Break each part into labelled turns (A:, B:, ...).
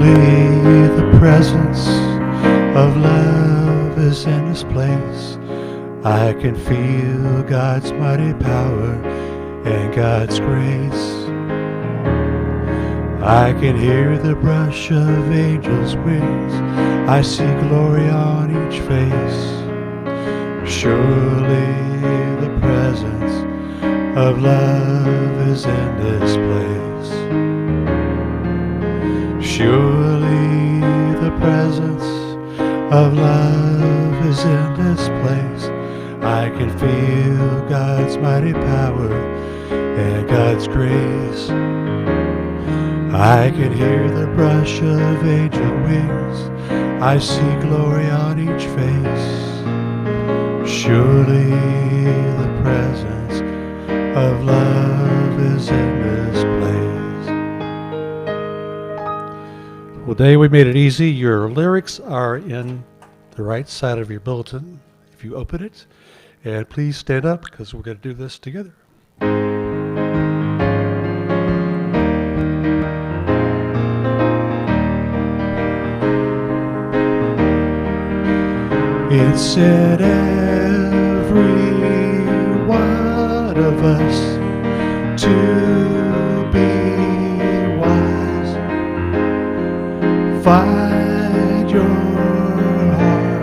A: Surely the presence of love is in this place. I can feel God's mighty power and God's grace. I can hear the brush of angels' wings. I see glory on each face. Surely the presence of love is in this place. Surely the presence of love is in this place. I can feel God's mighty power and God's grace. I can hear the brush of angel wings. I see glory on each face. Surely the presence of love is in this place. Well, Dave, we made it easy. Your lyrics are in the right side of your bulletin if you open it. And please stand up because we're going to do this together. It's in every one of us to be wise. Find your heart,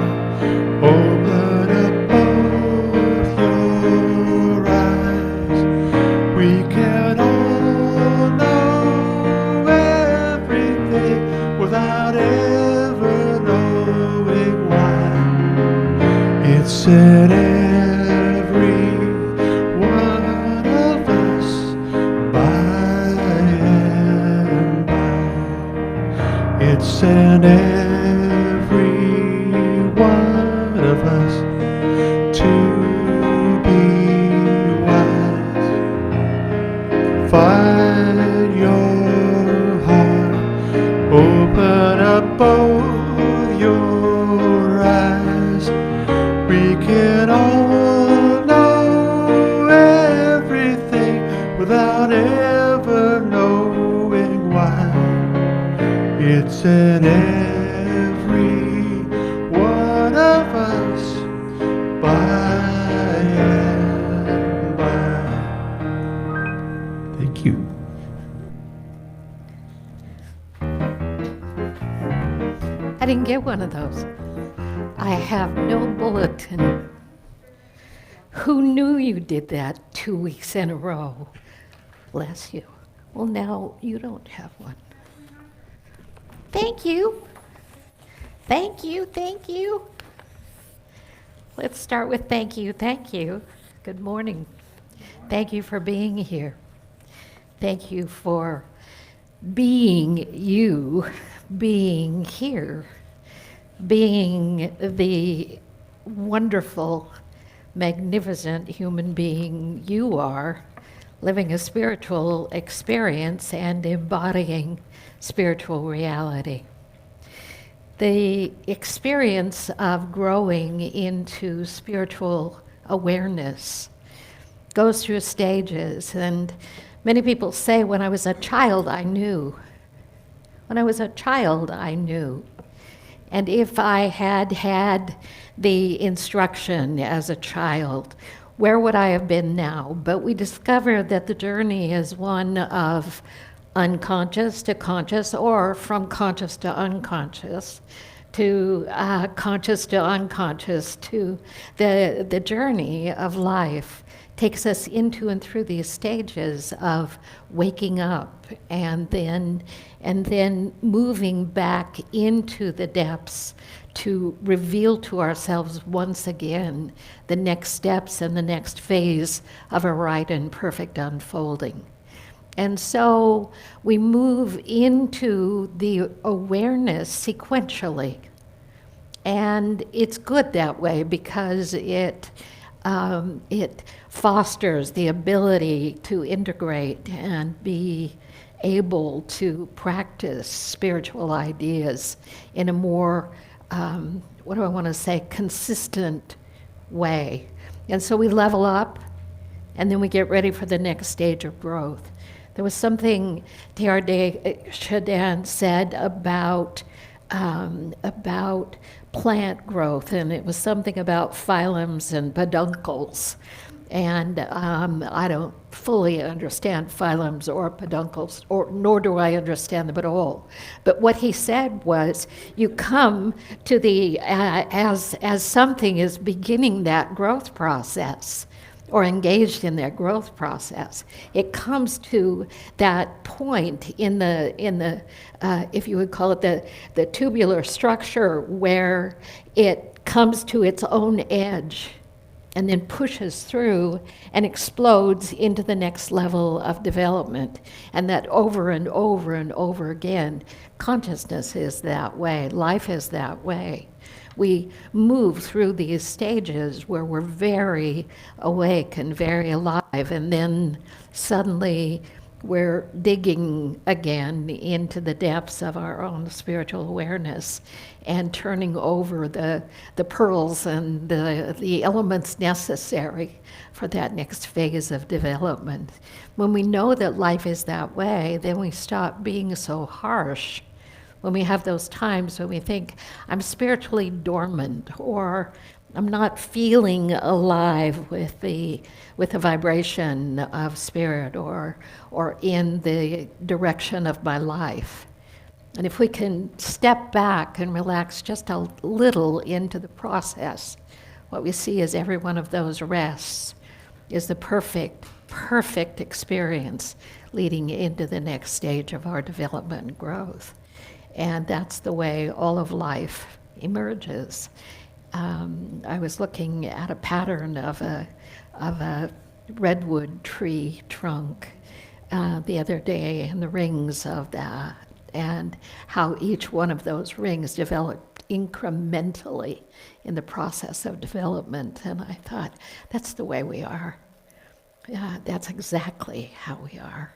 A: open up both your eyes. We can all know everything without ever knowing why. It's in every one of us by and by. It's in every one of us to be wise. Find your heart, open up both your eyes. We can all know everything without ever knowing why. It's in every one of us by and by. Thank you.
B: I didn't get one of those. I have no bulletin. Who knew you did that 2 weeks in a row? Bless you. Well, now you don't have one. Thank you. Thank you, thank you. Let's start with thank you, thank you. Good morning. Thank you for being here. Thank you for being you, being here, being the wonderful, magnificent human being you are, living a spiritual experience and embodying spiritual reality. The experience of growing into spiritual awareness goes through stages, and many people say, when I was a child, I knew. When I was a child, I knew. And if I had had the instruction as a child, where would I have been now? But we discover that the journey is one of unconscious to conscious, or from conscious to unconscious, to conscious to unconscious, to the journey of life takes us into and through these stages of waking up and then moving back into the depths to reveal to ourselves once again the next steps and the next phase of a right and perfect unfolding. And so we move into the awareness sequentially. And it's good that way because it fosters the ability to integrate and be able to practice spiritual ideas in a more, consistent way. And so we level up, and then we get ready for the next stage of growth. There was something Teilhard Chardin said about plant growth, and it was something about phylums and peduncles. And I don't fully understand phylums or peduncles, nor do I understand them at all. But what he said was, you come to as something is beginning that growth process, or engaged in their growth process, it comes to that point in the if you would call it the tubular structure, where it comes to its own edge and then pushes through and explodes into the next level of development. And that over and over and over again, consciousness is that way, life is that way. We move through these stages where we're very awake and very alive, and then suddenly we're digging again into the depths of our own spiritual awareness and turning over the pearls and the elements necessary for that next phase of development. When we know that life is that way, then we stop being so harsh. When we have those times when we think, I'm spiritually dormant, or I'm not feeling alive with the vibration of spirit, or in the direction of my life. And if we can step back and relax just a little into the process, what we see is every one of those rests is the perfect experience leading into the next stage of our development and growth. And that's the way all of life emerges. I was looking at a pattern of a redwood tree trunk the other day, and the rings of that, and how each one of those rings developed incrementally in the process of development. And I thought, that's the way we are. Yeah, that's exactly how we are.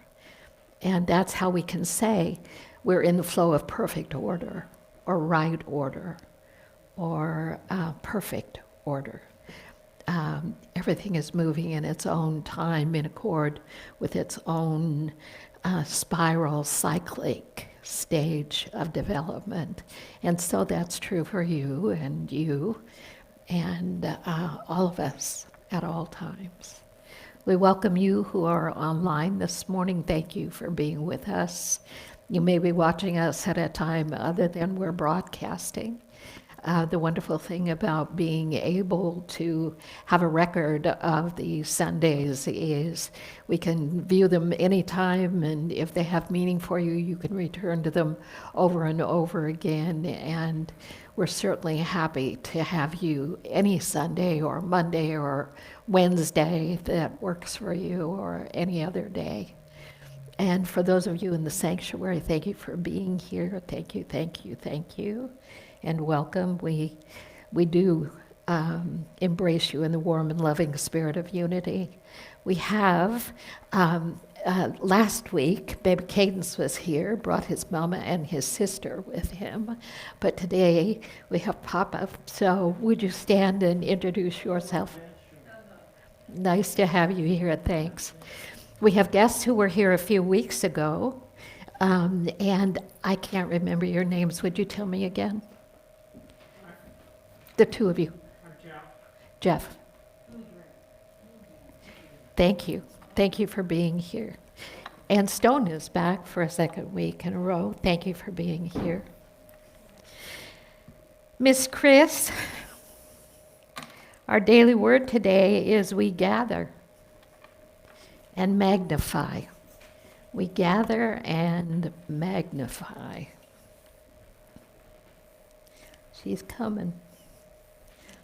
B: And that's how we can say we're in the flow of perfect order, or right order, or perfect order. Everything is moving in its own time, in accord with its own spiral, cyclic stage of development. And so that's true for you and all of us at all times. We welcome you who are online this morning. Thank you for being with us. You may be watching us at a time other than we're broadcasting. The wonderful thing about being able to have a record of these Sundays is we can view them anytime, and if they have meaning for you, you can return to them over and over again. And we're certainly happy to have you any Sunday or Monday or Wednesday that works for you, or any other day. And for those of you in the sanctuary, thank you for being here. Thank you, thank you, thank you, and welcome. We do embrace you in the warm and loving spirit of unity. We have, last week, baby Cadence was here, brought his mama and his sister with him, but today we have Papa. So would you stand and introduce yourself? Nice to have you here, thanks. We have guests who were here a few weeks ago, and I can't remember your names. Would you tell me again? The two of you. Jeff. Thank you. Thank you for being here. And Stone is back for a second week in a row. Thank you for being here. Miss Chris, our daily word today is we gather and magnify. We gather and magnify. She's coming.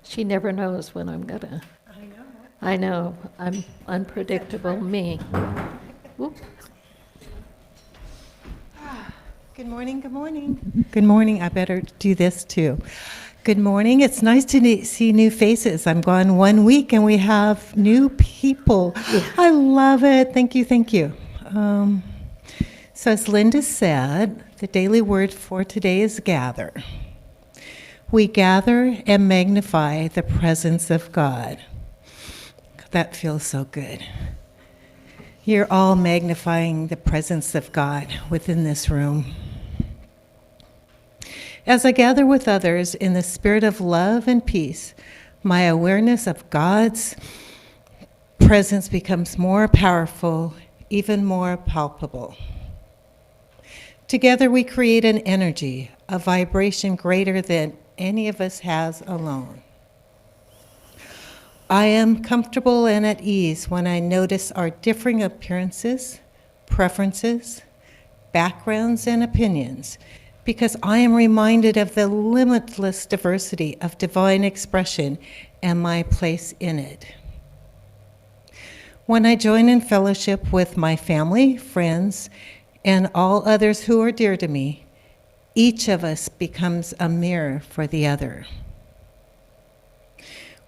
B: She never knows when I'm gonna. I know. I'm unpredictable me. Whoop.
C: Good morning, good morning. Good morning. I better do this too. Good morning. It's nice to see new faces. I'm gone 1 week and we have new people.
B: Yeah.
C: I love it. Thank you, thank you. So as Linda said, the daily word for today is gather. We gather and magnify the presence of God. That feels so good. You're all magnifying the presence of God within this room. As I gather with others in the spirit of love and peace, my awareness of God's presence becomes more powerful, even more palpable. Together we create an energy, a vibration greater than any of us has alone. I am comfortable and at ease when I notice our differing appearances, preferences, backgrounds, and opinions, because I am reminded of the limitless diversity of divine expression and my place in it. When I join in fellowship with my family, friends, and all others who are dear to me, each of us becomes a mirror for the other.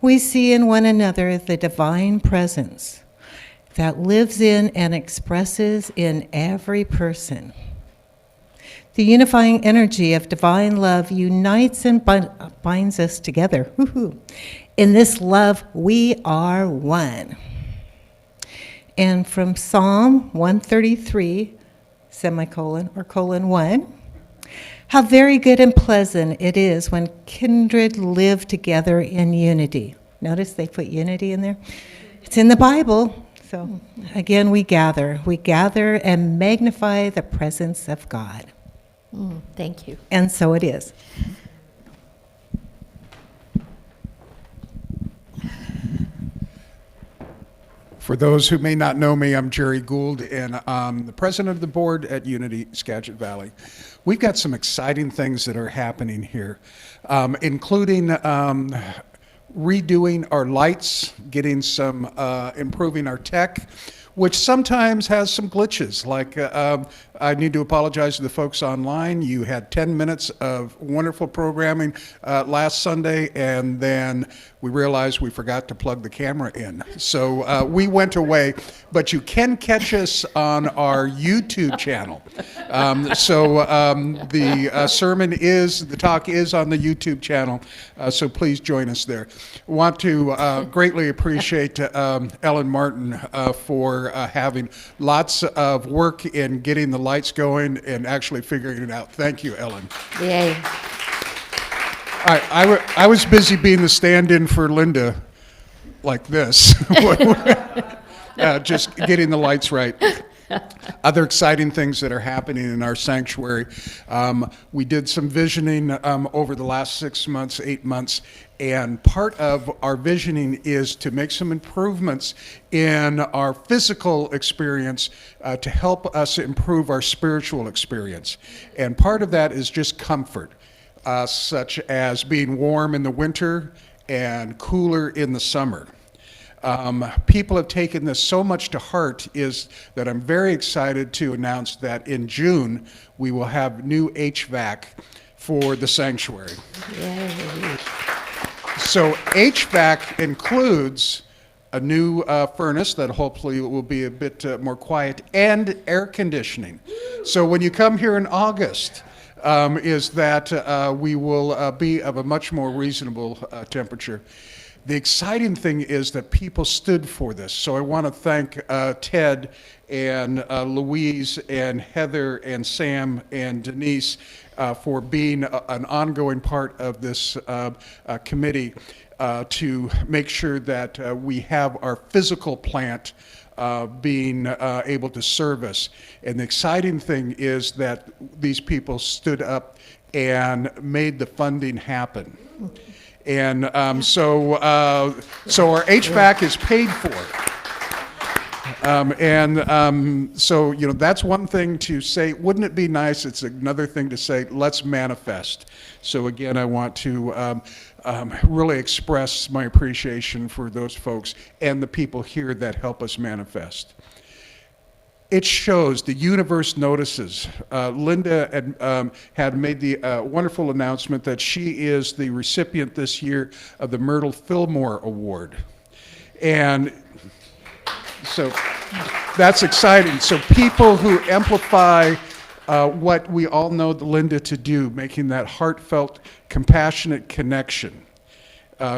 C: We see in one another the divine presence that lives in and expresses in every person. The unifying energy of divine love unites and binds us together. Woo-hoo. In this love, we are one. And from Psalm 133, semicolon or colon 1, how very good and pleasant it is when kindred live together in unity. Notice they put unity in there. It's in the Bible. So again, we gather and magnify the presence of God.
B: Thank you.
C: And so it is.
D: For those who may not know me, I'm Jerry Gould, and I'm the president of the board at Unity Skagit Valley. We've got some exciting things that are happening here, including redoing our lights, getting some, improving our tech, which sometimes has some glitches. Like, I need to apologize to the folks online. You had 10 minutes of wonderful programming last Sunday, and then we realized we forgot to plug the camera in. So we went away, but you can catch us on our YouTube channel. The talk is on the YouTube channel, so please join us there. Want to greatly appreciate Ellen Martin for having lots of work in getting the lights going and actually figuring it out. Thank you, Ellen.
B: Yay.
D: I was busy being the stand-in for Linda, like this, just getting the lights right. Other exciting things that are happening in our sanctuary. We did some visioning over the last 6 months, 8 months, and part of our visioning is to make some improvements in our physical experience to help us improve our spiritual experience. And part of that is just comfort, such as being warm in the winter and cooler in the summer. People have taken this so much to heart is that I'm very excited to announce that in June we will have new HVAC for the sanctuary.
B: Yay.
D: So HVAC includes a new furnace that hopefully will be a bit more quiet, and air conditioning. So when you come here in August, we will be of a much more reasonable temperature. The exciting thing is that people stood for this. So I want to thank Ted and Louise and Heather and Sam and Denise for being an ongoing part of this committee to make sure that we have our physical plant being able to serve us. And the exciting thing is that these people stood up and made the funding happen. And so our HVAC is paid for. So, you know, that's one thing to say, wouldn't it be nice? It's another thing to say, let's manifest. So again, I want to really express my appreciation for those folks and the people here that help us manifest. It shows, the universe notices. Linda had made the wonderful announcement that she is the recipient this year of the Myrtle Fillmore Award. And so that's exciting. So people who amplify what we all know Linda to do, making that heartfelt, compassionate connection,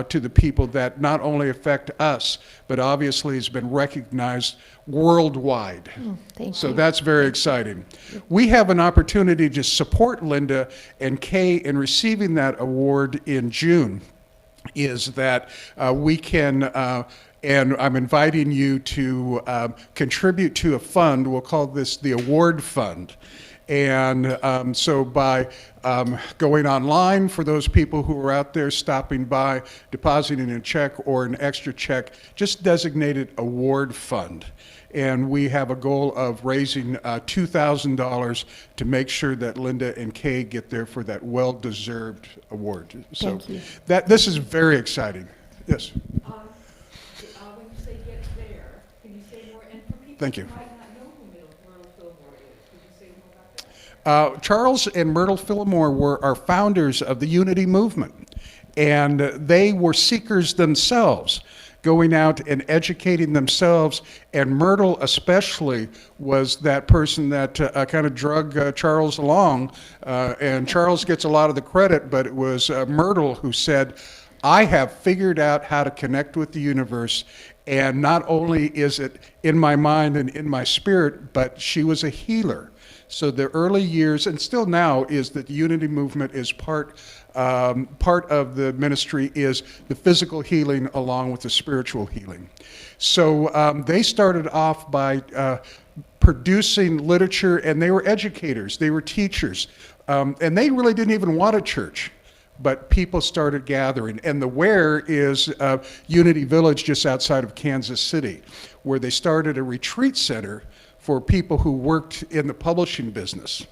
D: to the people that not only affect us, but obviously has been recognized worldwide.
B: Thank
D: So
B: you.
D: that's very exciting. We have an opportunity to support Linda and Kay in receiving that award in June, is that we can, and I'm inviting you to contribute to a fund. We'll call this the Award Fund. And so by going online, for those people who are out there stopping by, depositing a check or an extra check, just designate it Award Fund. And we have a goal of raising $2,000 to make sure that Linda and Kay get there for that well-deserved award. So
B: Thank you.
D: this is very exciting. Yes.
E: When you say get there, can you say more? And for people
D: Thank you.
E: who might not know who Myrtle Fillmore is, could you say more about that?
D: Charles and Myrtle Fillmore are founders of the Unity Movement, and they were seekers themselves, going out and educating themselves, and Myrtle especially was that person that kind of drug Charles along, and Charles gets a lot of the credit, but it was Myrtle who said, I have figured out how to connect with the universe, and not only is it in my mind and in my spirit, but she was a healer. So the early years, and still now, is that the Unity Movement is part of the ministry is the physical healing along with the spiritual healing. So they started off by producing literature, and they were educators, they were teachers, and they really didn't even want a church. But people started gathering. And the where is Unity Village just outside of Kansas City, where they started a retreat center for people who worked in the publishing business.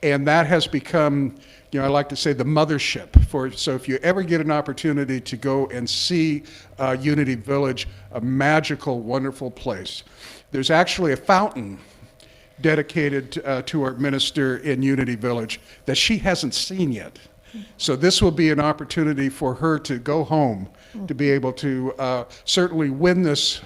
D: And that has become, I like to say, the mothership for, so if you ever get an opportunity to go and see Unity Village, a magical, wonderful place. There's actually a fountain dedicated to our minister in Unity Village that she hasn't seen yet. So this will be an opportunity for her to go home, to be able to certainly win this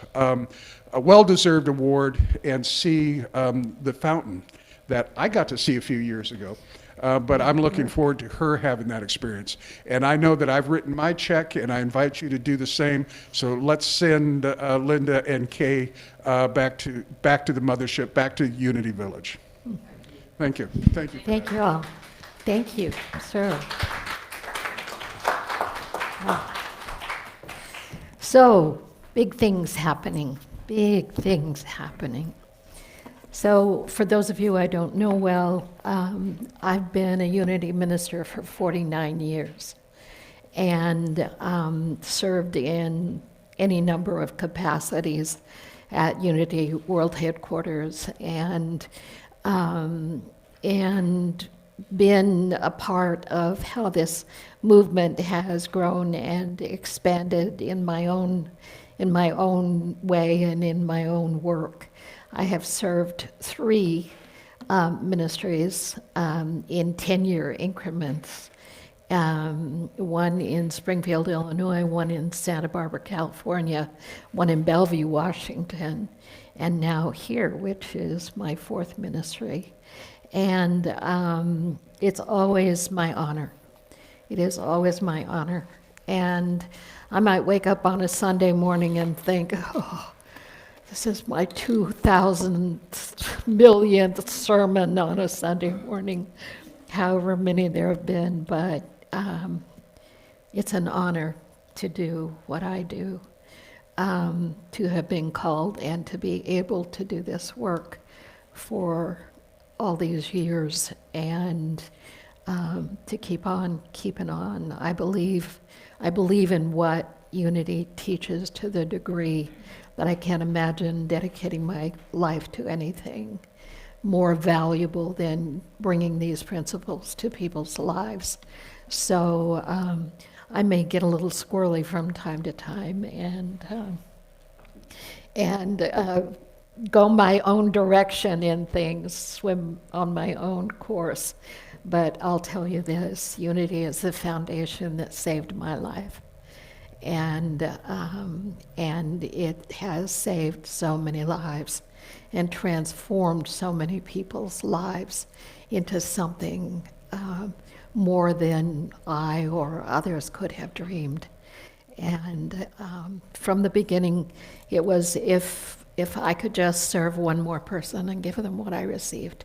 D: a well-deserved award and see the fountain that I got to see a few years ago. But I'm looking forward to her having that experience. And I know that I've written my check, and I invite you to do the same. So let's send Linda and Kay back to the mothership, back to Unity Village. Thank you. Thank you.
B: Thank you all. Thank you, sir. So, big things happening. Big things happening. So, for those of you I don't know well, I've been a Unity minister for 49 years and served in any number of capacities at Unity World Headquarters and been a part of how this movement has grown and expanded in my own way and in my own work. I have served 3 ministries in 10-year increments, one in Springfield, Illinois, one in Santa Barbara, California, one in Bellevue, Washington, and now here, which is my 4th ministry. And it's always my honor. It is always my honor. And I might wake up on a Sunday morning and think, oh, this is my 2,000 millionth sermon on a Sunday morning, however many there have been, but it's an honor to do what I do, to have been called and to be able to do this work for all these years and to keep on keeping on. I believe in what Unity teaches to the degree that I can't imagine dedicating my life to anything more valuable than bringing these principles to people's lives. So I may get a little squirrely from time to time and go my own direction in things, swim on my own course. But I'll tell you this, Unity is the foundation that saved my life. And it has saved so many lives and transformed so many people's lives into something more than I or others could have dreamed. And from the beginning, it was if I could just serve one more person and give them what I received.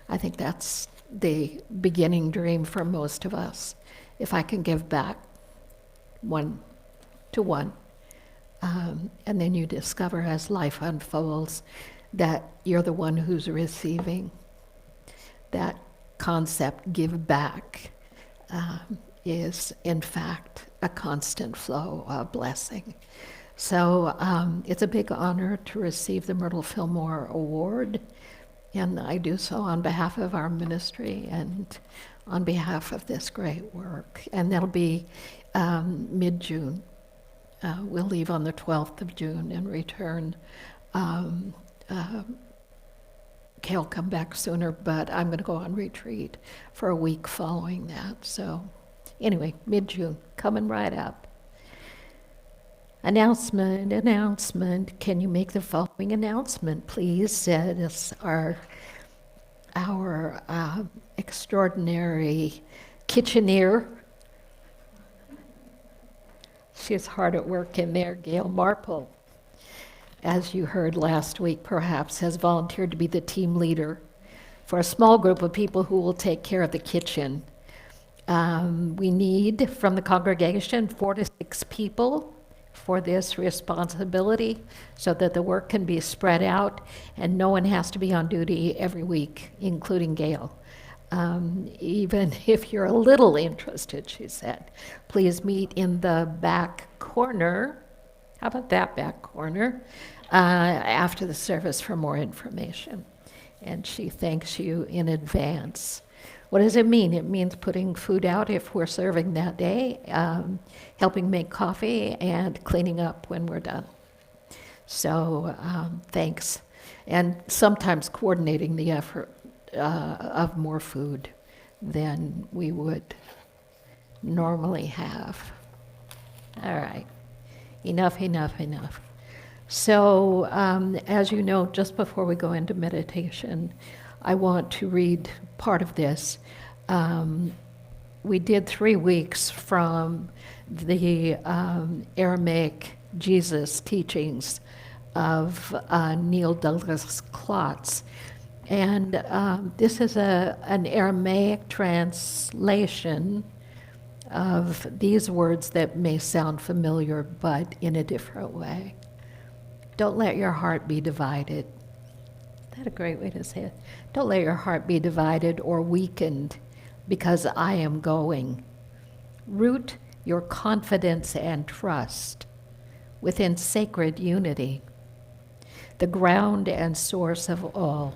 B: I think that's the beginning dream for most of us. If I can give back one to one. And then you discover as life unfolds that you're the one who's receiving. That concept, give back, is in fact a constant flow of blessing. So it's a big honor to receive the Myrtle Fillmore Award, and I do so on behalf of our ministry and on behalf of this great work. And that'll be mid-June. We'll leave on the 12th of June and return. Kay will come back sooner, but I'm going to go on retreat for a week following that. So anyway, mid-June, coming right up. Announcement. Can you make the following announcement, please? Says our extraordinary kitcheneer. She's hard at work in there, Gail Marple. As you heard last week, perhaps, has volunteered to be the team leader for a small group of people who will take care of the kitchen. We need, from the congregation, 4 to 6 people for this responsibility so that the work can be spread out and no one has to be on duty every week, including Gail. Even if you're a little interested, she said, please meet in the back corner. How about that back corner? After the service for more information. And she thanks you in advance. What does it mean? It means putting food out if we're serving that day, helping make coffee, and cleaning up when we're done. So thanks. And sometimes coordinating the effort of more food than we would normally have. All right. Enough. So, as you know, just before we go into meditation, I want to read part of this. We did 3 weeks from the Aramaic Jesus teachings of Neil Douglas Klotz. And this is an Aramaic translation of these words that may sound familiar, but in a different way. Don't let your heart be divided. Is that a great way to say it? Don't let your heart be divided or weakened because I am going. Root your confidence and trust within sacred unity, the ground and source of all,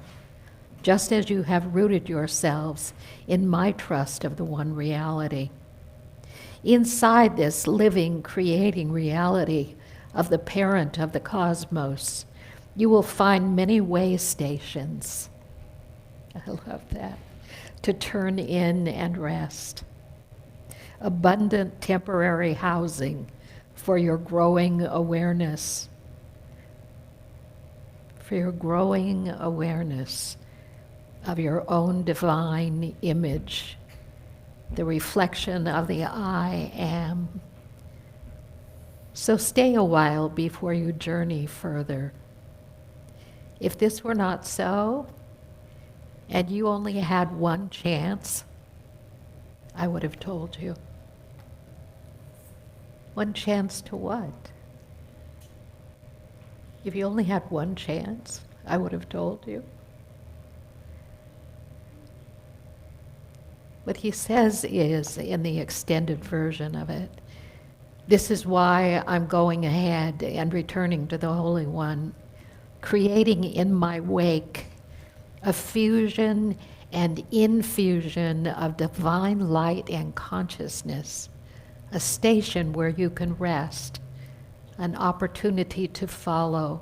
B: just as you have rooted yourselves in my trust of the one reality. Inside this living, creating reality of the parent of the cosmos, you will find many way stations. I love that. To turn in and rest. Abundant temporary housing for your growing awareness. For your growing awareness of your own divine image, the reflection of the I am. So stay a while before you journey further. If this were not so, and you only had one chance, I would have told you. One chance to what? If you only had one chance, I would have told you. What he says is, in the extended version of it, this is why I'm going ahead and returning to the Holy One, creating in my wake a fusion and infusion of divine light and consciousness, a station where you can rest, an opportunity to follow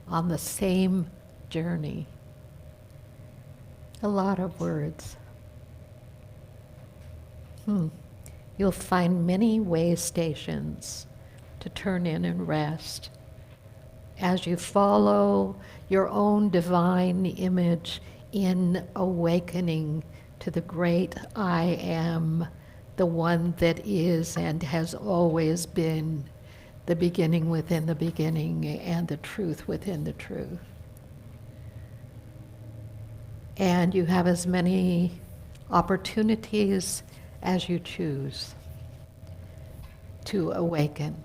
B: on the same journey. A lot of words. You'll find many way stations to turn in and rest as you follow your own divine image in awakening to the great I am, the one that is and has always been the beginning within the beginning and the truth within the truth. And you have as many opportunities as you choose to awaken.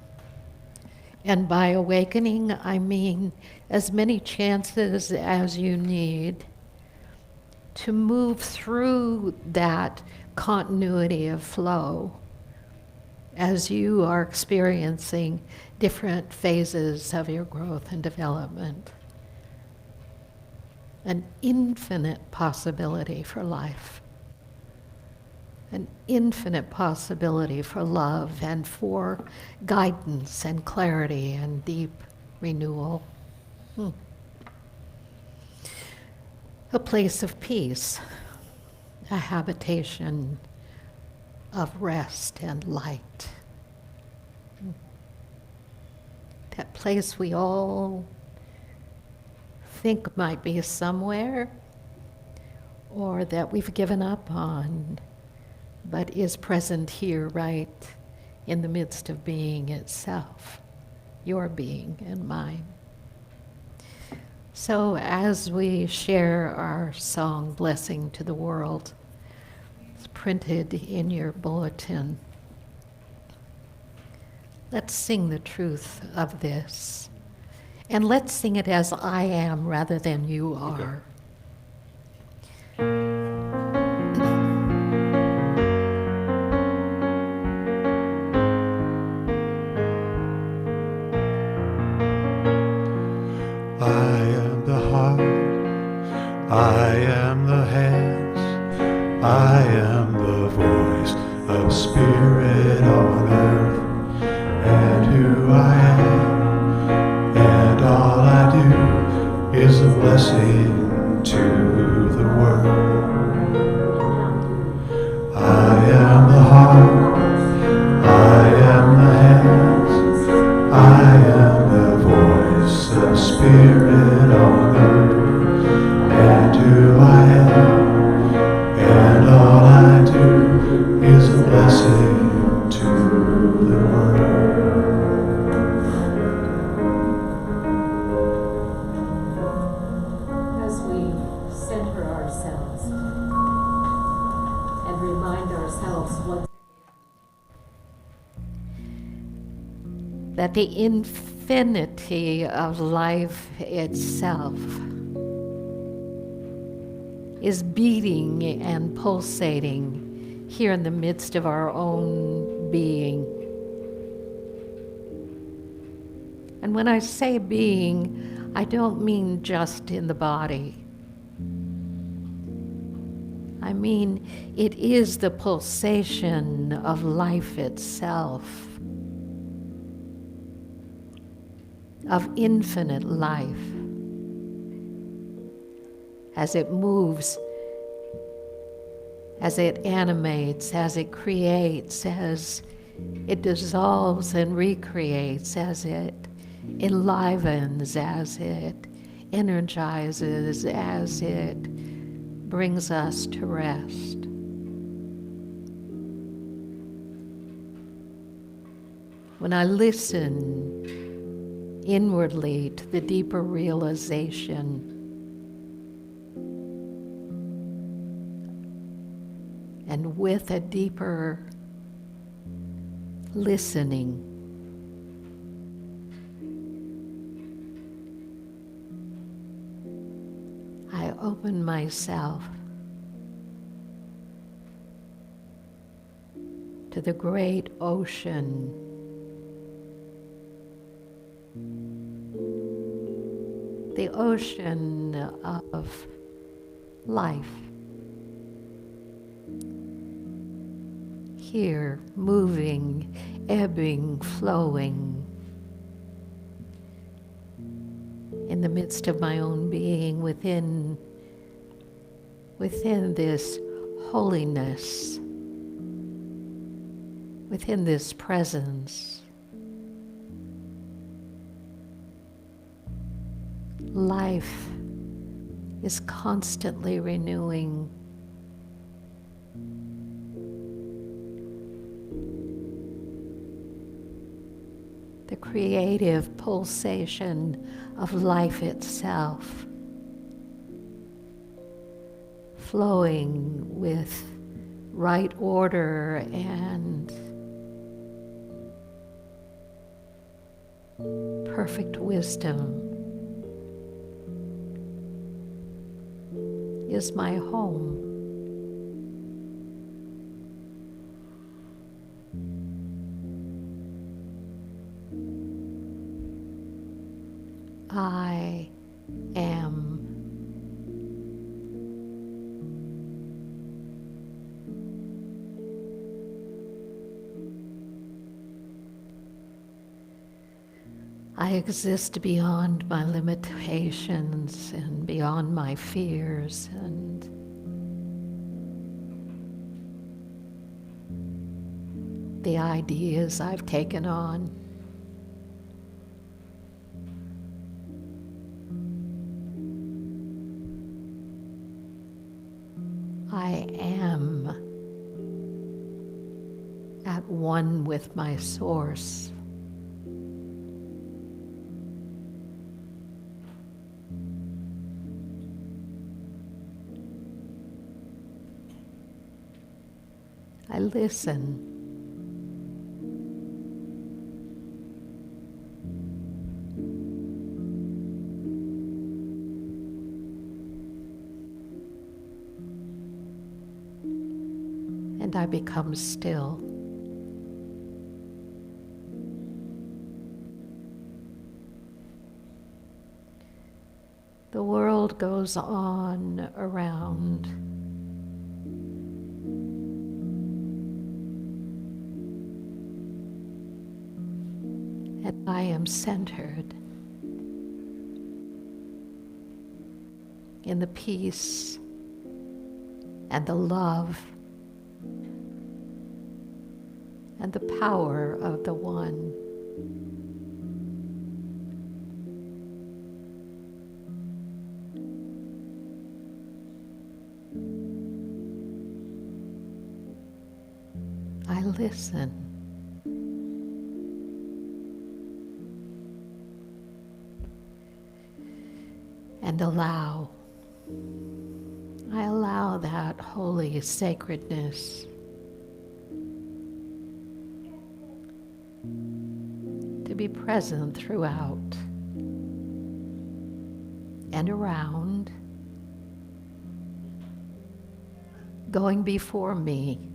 B: And by awakening, I mean as many chances as you need to move through that continuity of flow as you are experiencing different phases of your growth and development. An infinite possibility for life. An infinite possibility for love and for guidance and clarity and deep renewal. A place of peace, a habitation of rest and light. That place we all think might be somewhere, or that we've given up on, but is present here, right in the midst of being itself, your being and mine. So as we share our song, Blessing to the World, it's printed in your bulletin. Let's sing the truth of this. And let's sing it as I am rather than you are.
A: I am the heart, I am the hands, I am the voice of spirit on earth, and who I am, and all I do is a blessing to the world. I am the heart, I am the hands, I am the voice of spirit on earth, and who I am, and all I do is a blessing to the world.
B: As we center ourselves and remind ourselves that the infinity of life itself is beating and pulsating here in the midst of our own being. And when I say being, I don't mean just in the body. I mean, it is the pulsation of life itself, of infinite life, as it moves, as it animates, as it creates, as it dissolves and recreates, as it enlivens, as it energizes, as it brings us to rest. When I listen inwardly to the deeper realization and with a deeper listening, I open myself to the great ocean the ocean of life. Here, moving, ebbing, flowing in the midst of my own being, within this holiness, within this presence. Life is constantly renewing. the creative pulsation of life itself, flowing with right order and perfect wisdom is my home. I am. I exist beyond my limitations and beyond my fears and the ideas I've taken on. I am at one with my source. I listen. And I become still. The world goes on around. And I am centered in the peace and the love and the power of the One. I listen. And allow. I allow that holy sacredness to be present throughout and around, going before me.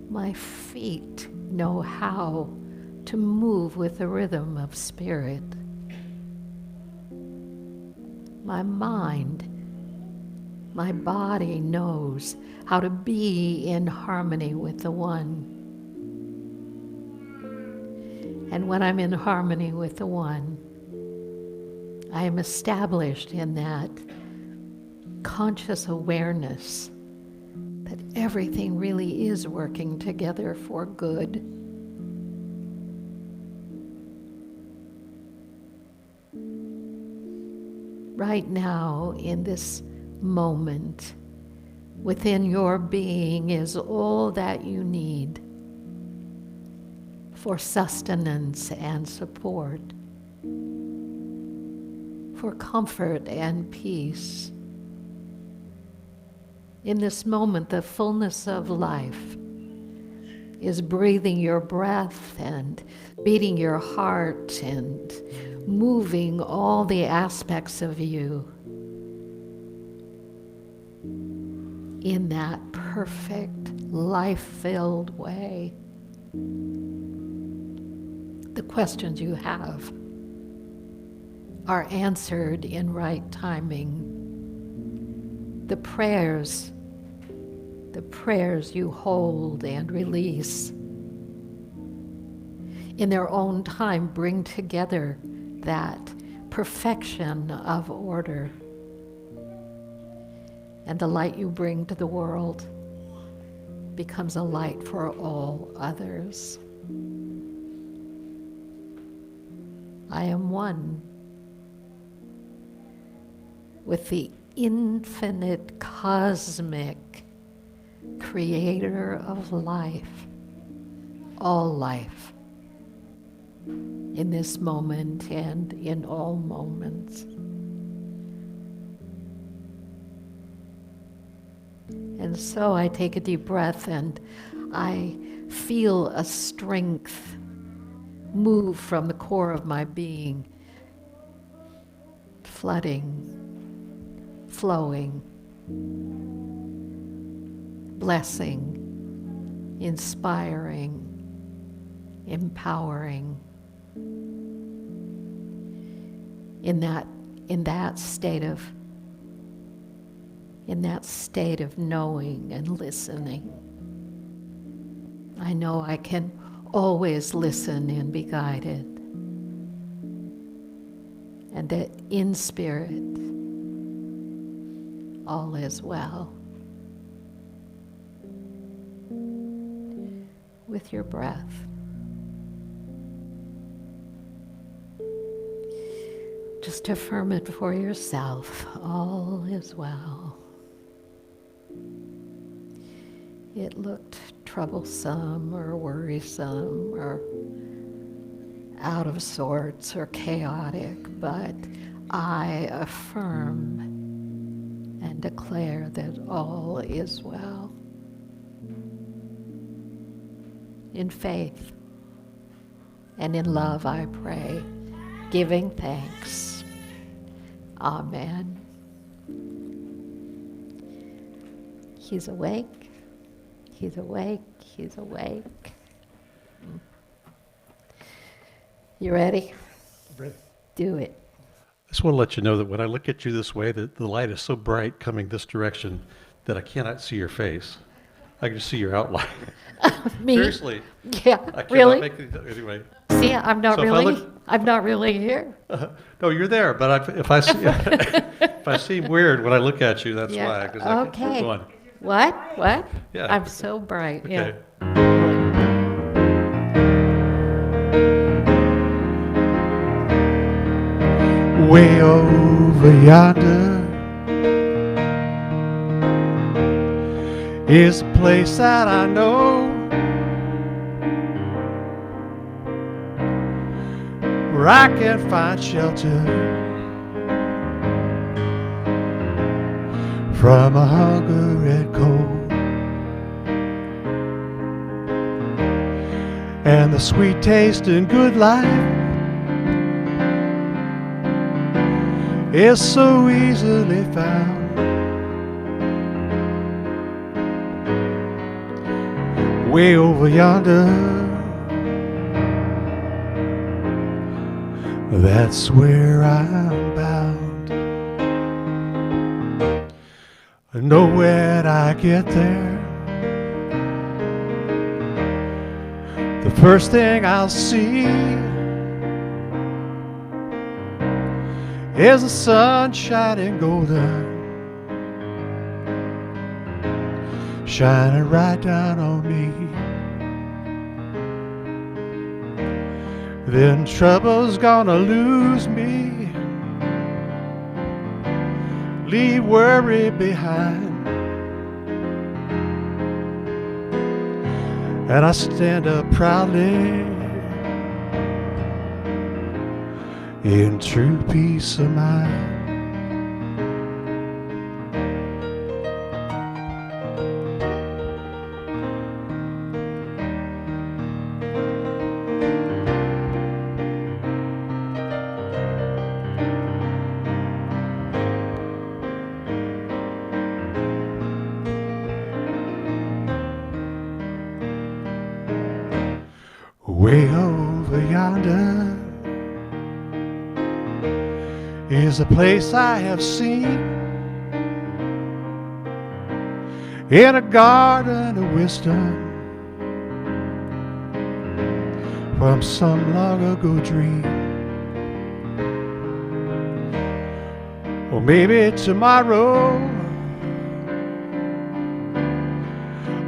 B: My feet know how to move with the rhythm of spirit. My mind, my body knows how to be in harmony with the One. And when I'm in harmony with the One, I am established in that conscious awareness that everything really is working together for good. Right now, in this moment, within your being is all that you need for sustenance and support, for comfort and peace. In this moment, the fullness of life is breathing your breath and beating your heart and moving all the aspects of you in that perfect, life-filled way. The questions you have are answered in right timing. The prayers you hold and release in their own time bring together that perfection of order. And the light you bring to the world becomes a light for all others. I am one with the infinite cosmic creator of life, all life, in this moment and in all moments. And so I take a deep breath and I feel a strength move from the core of my being, flooding, flowing, blessing, inspiring, empowering. In that state of knowing and listening, I know I can always listen and be guided, and that in spirit all is well. With your breath, just affirm it for yourself. All is well. It looked troublesome or worrisome or out of sorts or chaotic, but I affirm and declare that all is well. In faith and in love I pray, giving thanks. Amen. He's awake. He's awake. He's awake. You ready?
A: Ready.
B: Do it.
A: I just want to let you know that when I look at you this way, that the light is so bright coming this direction that I cannot see your face. I can just see your outline.
B: Me?
A: Seriously.
B: Yeah,
A: I cannot
B: really?
A: make it, anyway.
B: See, I'm not
A: So if I
B: really.
A: look-
B: I'm not really here.
A: No, you're there, but if I see, if I seem weird when I look at you, that's
B: Yeah,
A: why. 'Cause I can-
B: okay.
A: Go on.
B: What?
A: Yeah.
B: I'm so bright.
A: Okay.
F: Way over yonder is a place that I know, where I can find shelter from a hunger and cold, and the sweet taste and good life is so easily found. Way over yonder, that's where I'm bound. I know when I get there, the first thing I'll see is the sun shining golden, shining right down on me. Then trouble's gonna lose me, leave worry behind, and I stand up proudly in true peace of mind. Way over yonder is a place I have seen, in a garden of wisdom from some long ago dream. Or maybe tomorrow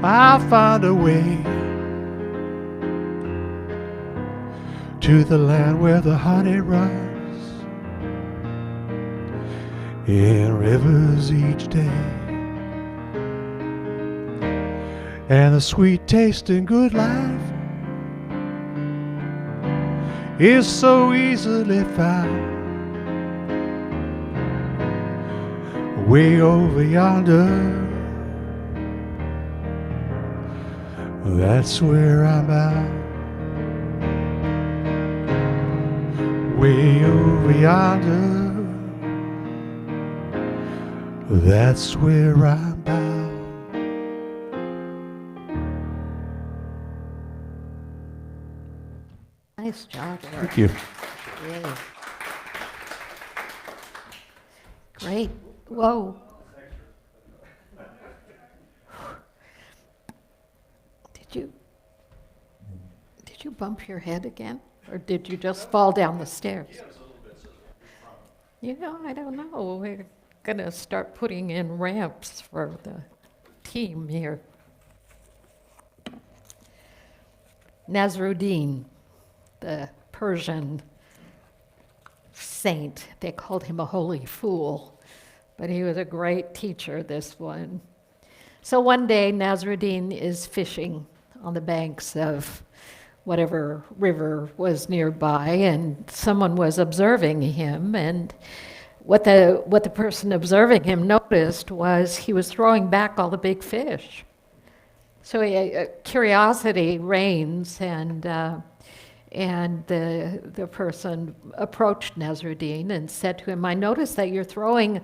F: I'll find a way to the land where the honey runs in rivers each day. and the sweet taste and good life is so easily found way over yonder. That's where I'm at. Way over yonder. That's where I'm bound.
B: Nice job, Eric.
F: Thank you.
B: Yeah. Great. Whoa. Did you bump your head again? Or did you just fall down the stairs? You know, I don't know. We're going to start putting in ramps for the team here. Nasruddin, the Persian saint, they called him a holy fool, but he was a great teacher, this one. So one day, Nasruddin is fishing on the banks of whatever river was nearby, and someone was observing him, and what the person observing him noticed was he was throwing back all the big fish. So curiosity reigns, and the person approached Nasruddin and said to him, "I noticed that you're throwing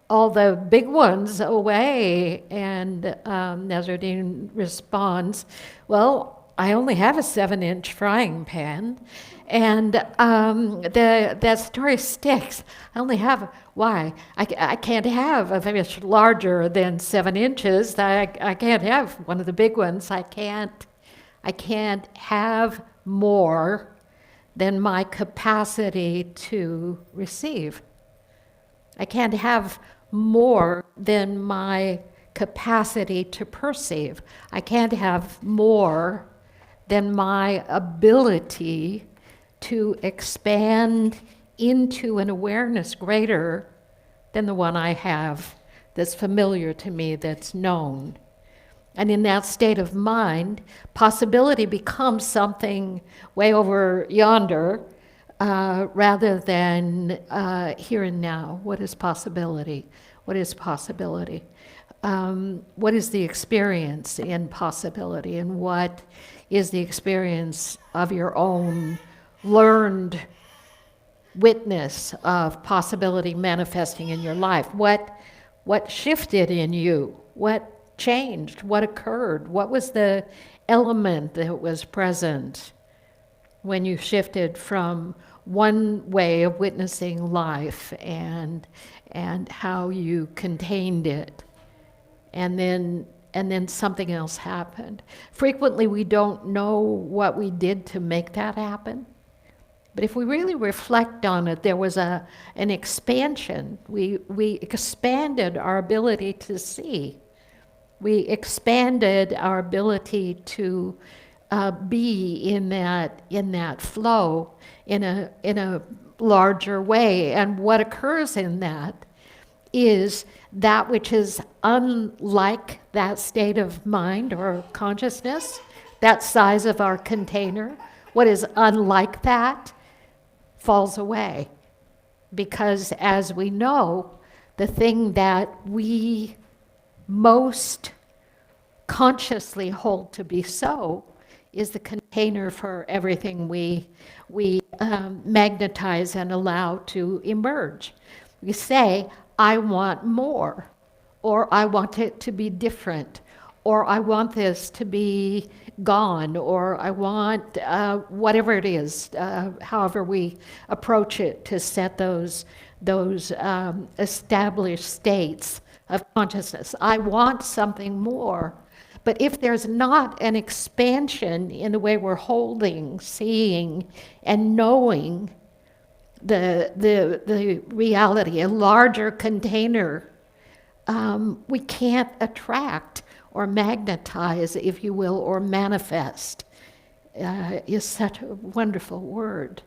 B: all the big ones away." And Nasruddin responds, "Well, I only have a 7-inch frying pan, and that story sticks. I only have, why? I can't have a fish larger than 7 inches. I can't have one of the big ones. I can't have more than my capacity to receive. I can't have more than my capacity to perceive. I can't have more than my ability to expand into an awareness greater than the one I have that's familiar to me, that's known." And in that state of mind, possibility becomes something way over yonder rather than here and now. What is possibility? What is possibility? What is the experience in possibility? And what is the experience of your own learned witness of possibility manifesting in your life? What shifted in you? What changed? What occurred? What was the element that was present when you shifted from one way of witnessing life and how you contained it, and then something else happened? Frequently we don't know what we did to make that happen. But if we really reflect on it, there was an expansion. We expanded our ability to see. We expanded our ability to be in that flow in a larger way. And what occurs in that is that which is unlike that state of mind or consciousness, that size of our container. What is unlike that falls away, because as we know, the thing that we most consciously hold to be so is the container for everything we magnetize and allow to emerge. We say, "I want more," or "I want it to be different," or "I want this to be gone," or "I want," whatever it is, however we approach it to set those established states of consciousness. I want something more. But if there's not an expansion in the way we're holding, seeing, and knowing the reality, a larger container, we can't attract or magnetize, if you will, or manifest. is such a wonderful word.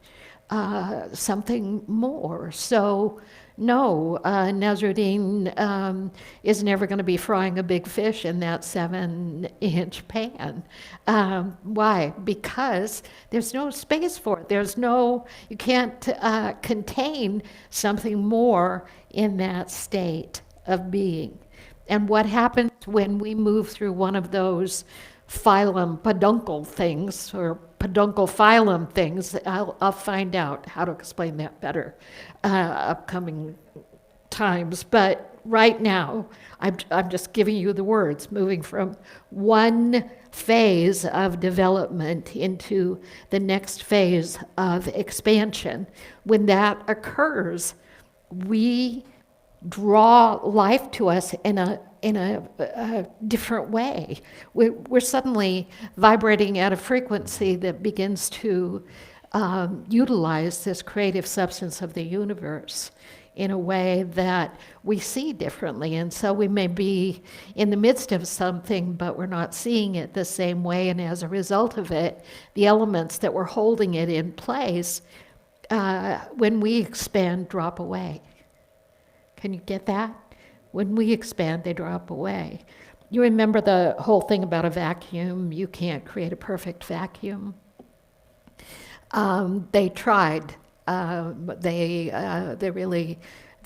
B: Something more. So, no, Nasruddin is never going to be frying a big fish in that 7-inch pan. Why? Because there's no space for it. You can't contain something more in that state of being. And what happens when we move through one of those phylum peduncle things, or peduncle phylum things? I'll find out how to explain that better upcoming times. But right now, I'm just giving you the words, moving from one phase of development into the next phase of expansion. When that occurs, we draw life to us in a different way. We're suddenly vibrating at a frequency that begins to utilize this creative substance of the universe in a way that we see differently. And so we may be in the midst of something, but we're not seeing it the same way. And as a result of it, the elements that were holding it in place, when we expand, drop away. Can you get that? When we expand, they drop away. You remember the whole thing about a vacuum? You can't create a perfect vacuum. They tried. They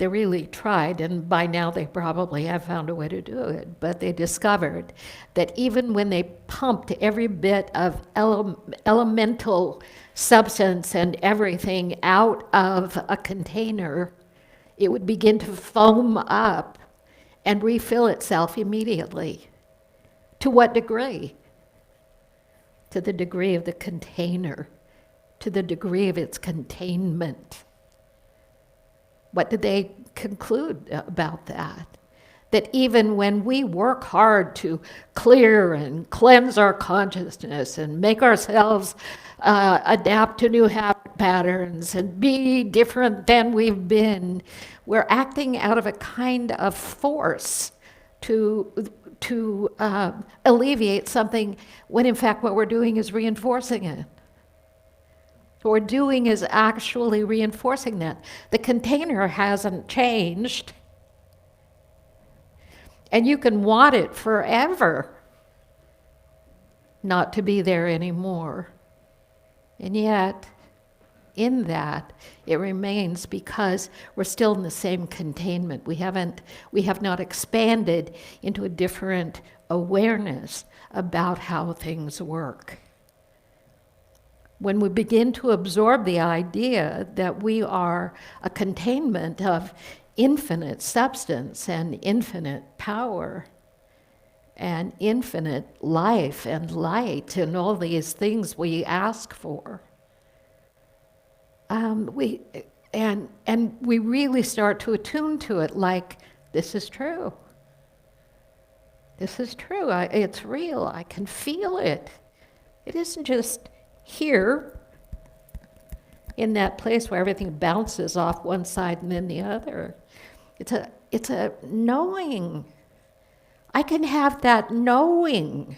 B: really tried, and by now they probably have found a way to do it. But they discovered that even when they pumped every bit of elemental substance and everything out of a container, it would begin to foam up and refill itself immediately. To what degree? To the degree of the container, to the degree of its containment. What did they conclude about that? That even when we work hard to clear and cleanse our consciousness and make ourselves adapt to new habit patterns and be different than we've been, we're acting out of a kind of force to alleviate something, when in fact what we're doing is reinforcing it. What we're doing is actually reinforcing that. The container hasn't changed, and you can want it forever not to be there anymore. And yet, in that, it remains because we're still in the same containment. We have not expanded into a different awareness about how things work. When we begin to absorb the idea that we are a containment of infinite substance and infinite power and infinite life and light and all these things we ask for, we really start to attune to it, like, this is true. This is true. It's real. I can feel it. It isn't just here in that place where everything bounces off one side and then the other. It's a knowing. I can have that knowing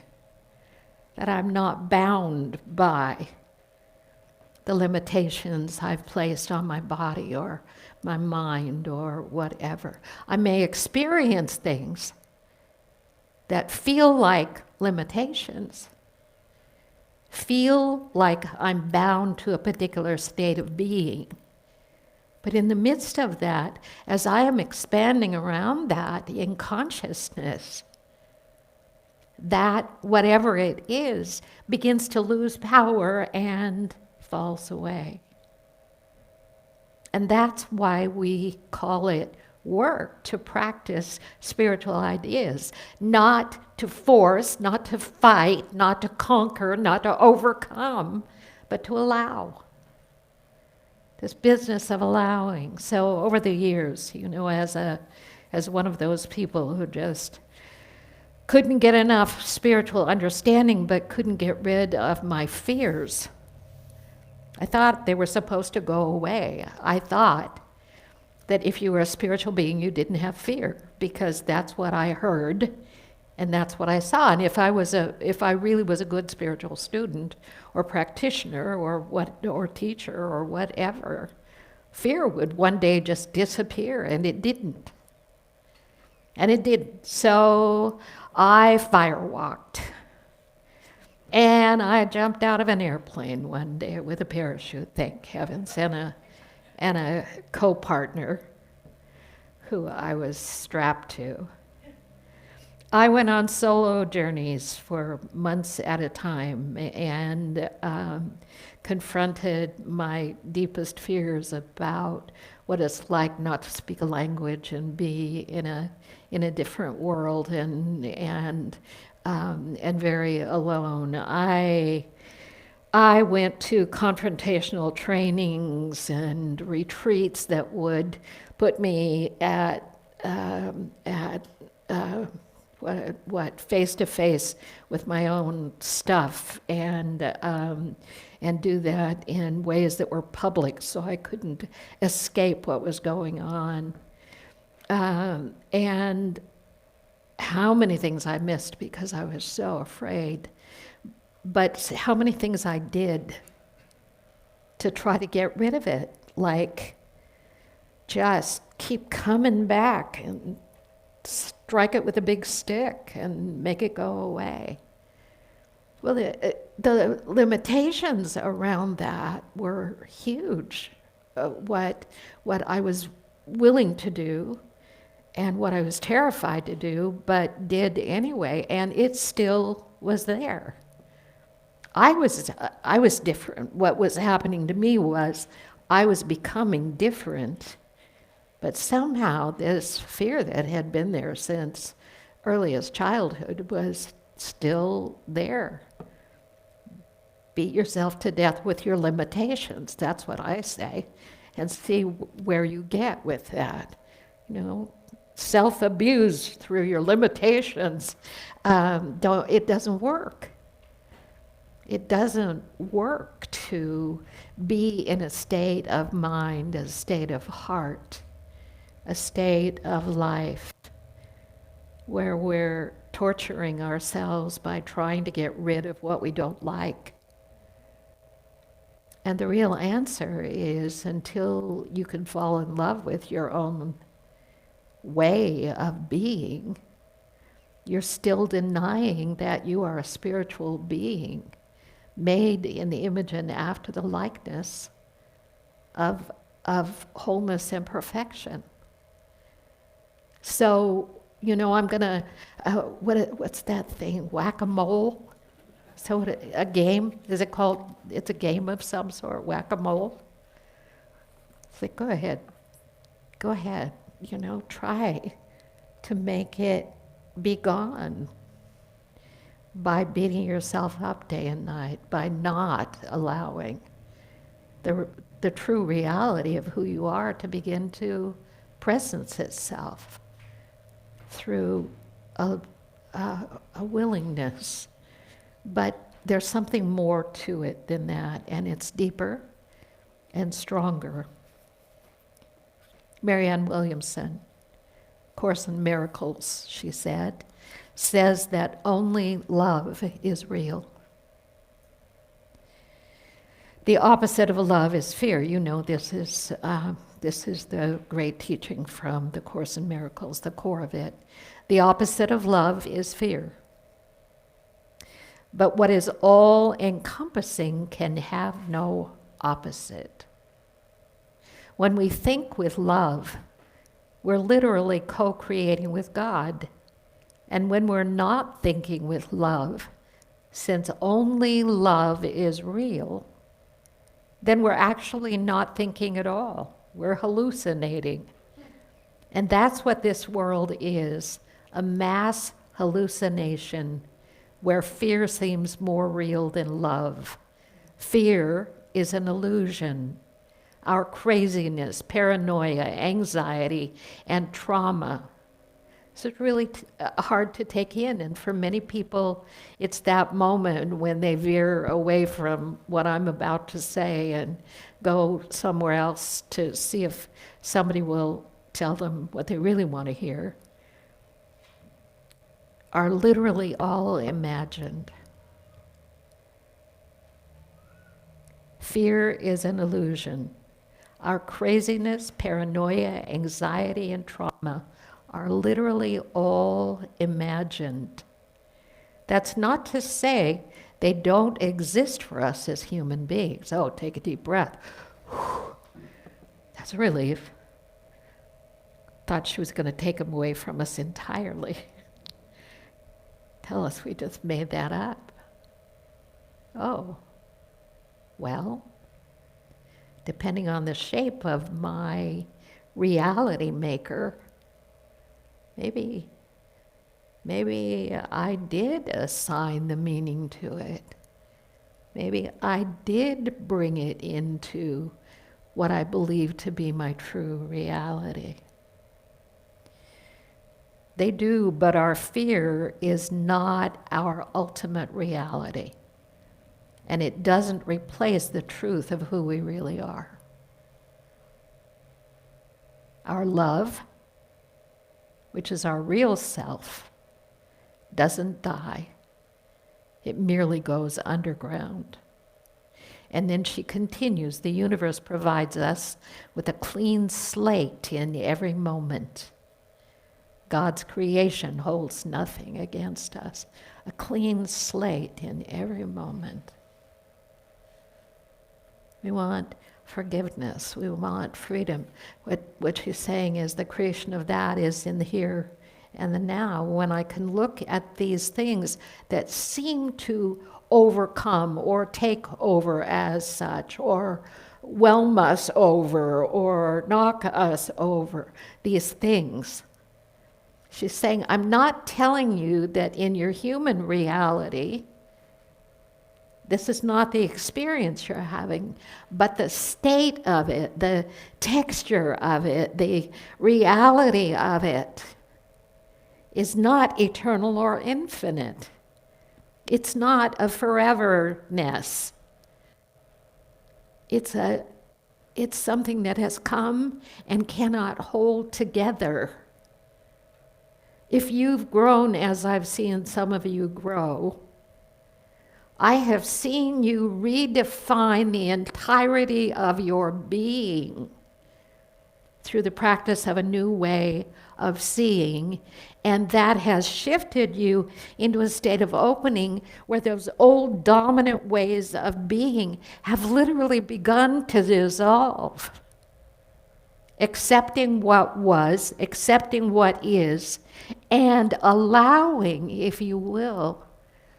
B: that I'm not bound by the limitations I've placed on my body or my mind or whatever. I may experience things that feel like limitations, feel like I'm bound to a particular state of being. But in the midst of that, as I am expanding around that in consciousness, that whatever it is begins to lose power and falls away. And that's why we call it work, to practice spiritual ideas, not to force, not to fight, not to conquer, not to overcome, but to allow. This business of allowing. So over the years, as one of those people who just couldn't get enough spiritual understanding but couldn't get rid of my fears, I thought they were supposed to go away. I thought that if you were a spiritual being, you didn't have fear, because that's what I heard And that's what I saw. And if I really was a good spiritual student or practitioner or teacher or whatever, fear would one day just disappear, and it didn't. And it didn't. So I firewalked. And I jumped out of an airplane one day with a parachute, thank heavens, and a co-partner who I was strapped to. I went on solo journeys for months at a time and confronted my deepest fears about what it's like not to speak a language and be in a different world and very alone. I went to confrontational trainings and retreats that would put me at face to face with my own stuff, and do that in ways that were public, so I couldn't escape what was going on. And how many things I missed because I was so afraid, but how many things I did to try to get rid of it, like just keep coming back and strike it with a big stick and make it go away. Well, the limitations around that were huge. What I was willing to do and what I was terrified to do, but did anyway, and it still was there. I was different. What was happening to me was I was becoming different. But somehow this fear that had been there since earliest childhood was still there. Beat yourself to death with your limitations, that's what I say, and see where you get with that. You know, self-abuse through your limitations, it doesn't work. It doesn't work to be in a state of mind, a state of heart, a state of life where we're torturing ourselves by trying to get rid of what we don't like. And the real answer is, until you can fall in love with your own way of being, you're still denying that you are a spiritual being made in the image and after the likeness of wholeness and perfection. So, you know, I'm gonna, what's that thing, whack-a-mole? So a game, is it called, it's a game of some sort, whack-a-mole? It's like, go ahead, you know, try to make it be gone by beating yourself up day and night, by not allowing the true reality of who you are to begin to presence itself through a willingness. But there's something more to it than that, and it's deeper and stronger. Marianne Williamson, Course in Miracles, she says that only love is real. The opposite of love is fear. You know, this is the great teaching from the Course in Miracles, the core of it. The opposite of love is fear. But what is all-encompassing can have no opposite. When we think with love, we're literally co-creating with God. And when we're not thinking with love, since only love is real, then we're actually not thinking at all. We're hallucinating. And that's what this world is, a mass hallucination where fear seems more real than love. Fear is an illusion. Our craziness, paranoia, anxiety, and trauma. So it's really hard to take in, and for many people, it's that moment when they veer away from what I'm about to say and go somewhere else to see if somebody will tell them what they really want to hear. are literally all imagined. Fear is an illusion. Our craziness, paranoia, anxiety, and trauma are literally all imagined. That's not to say they don't exist for us as human beings. Oh, take a deep breath. Whew. That's a relief. Thought she was going to take them away from us entirely. Tell us we just made that up. Oh, well, depending on the shape of my reality maker, maybe I did assign the meaning to it. Maybe I did bring it into what I believe to be my true reality. They do, but our fear is not our ultimate reality. And it doesn't replace the truth of who we really are. Our love, which is our real self, doesn't die. It merely goes underground. And then she continues, the universe provides us with a clean slate in every moment. God's creation holds nothing against us. A clean slate in every moment. We want forgiveness. We want freedom. What she's saying is the creation of that is in the here and the now, when I can look at these things that seem to overcome or take over as such, or whelm us over, or knock us over, these things. She's saying, I'm not telling you that in your human reality, this is not the experience you're having, but the state of it, the texture of it, the reality of it is not eternal or infinite. It's not a foreverness. It's something that has come and cannot hold together. If you've grown as I've seen some of you grow, I have seen you redefine the entirety of your being through the practice of a new way of seeing, and that has shifted you into a state of opening where those old dominant ways of being have literally begun to dissolve. Accepting what was, accepting what is, and allowing, if you will,